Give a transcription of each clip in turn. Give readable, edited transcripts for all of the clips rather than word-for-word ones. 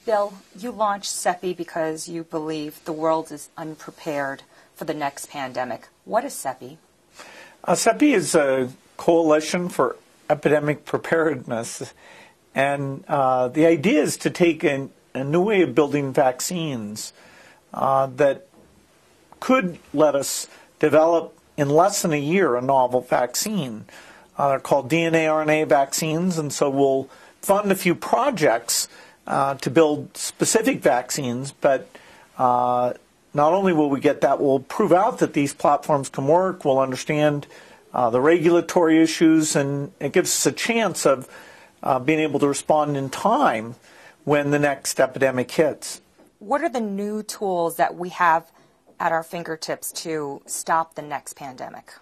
Bill, you launched CEPI because you believe the world is unprepared for the next pandemic. What is CEPI? CEPI is a coalition for epidemic preparedness, and the idea is to take a new way of building vaccines that could let us develop in less than a year a novel vaccine. They're called DNA RNA vaccines, and so we'll fund a few projects to build specific vaccines, but not only will we get that, we'll prove out that these platforms can work, we'll understand the regulatory issues, and it gives us a chance of being able to respond in time when the next epidemic hits. What are the new tools that we have at our fingertips to stop the next pandemic?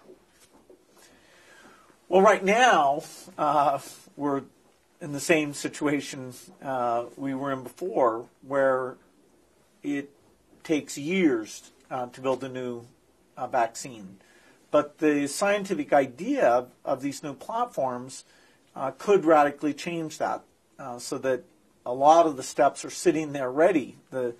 Well, right now, we're in the same situation we were in before, where it takes years to build a new vaccine. But the scientific idea of these new platforms could radically change that, so that a lot of the steps are sitting there ready. The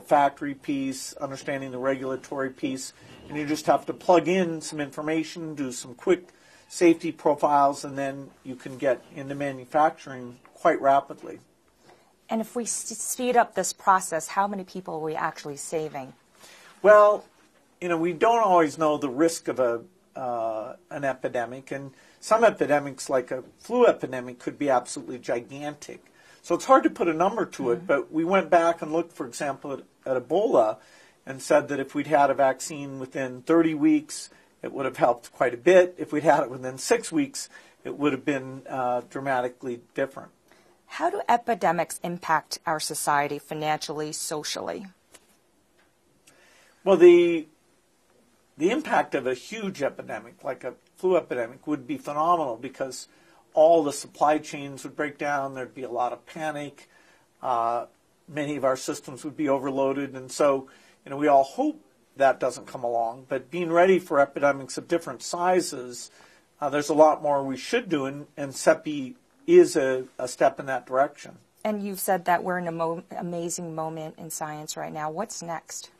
factory piece, understanding the regulatory piece, and you just have to plug in some information, do some quick safety profiles, and then you can get into manufacturing quite rapidly. And if we speed up this process, how many people are we actually saving? Well, we don't always know the risk of an epidemic, and some epidemics, like a flu epidemic, could be absolutely gigantic. So it's hard to put a number to it, but we went back and looked, for example, at Ebola and said that if we'd had a vaccine within 30 weeks, it would have helped quite a bit. If we'd had it within 6 weeks, it would have been dramatically different. How do epidemics impact our society financially, socially? Well, the impact of a huge epidemic, like a flu epidemic, would be phenomenal because all the supply chains would break down. There'd be a lot of panic. Many of our systems would be overloaded. And so, we all hope that doesn't come along. But being ready for epidemics of different sizes, there's a lot more we should do, and CEPI is a step in that direction. And you've said that we're in an amazing moment in science right now. What's next?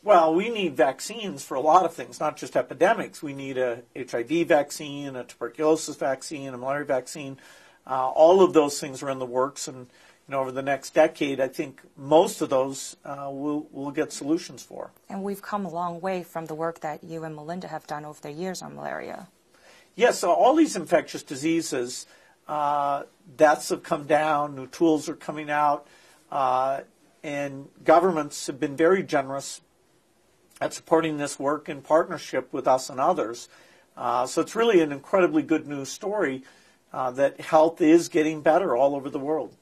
Well, we need vaccines for a lot of things, not just epidemics. We need a HIV vaccine, a tuberculosis vaccine, a malaria vaccine. All of those things are in the works, and over the next decade, I think most of those we'll get solutions for. And we've come a long way from the work that you and Melinda have done over the years on malaria. Yes, so all these infectious diseases, deaths have come down, new tools are coming out, and governments have been very generous at supporting this work in partnership with us and others. So it's really an incredibly good news story that health is getting better all over the world.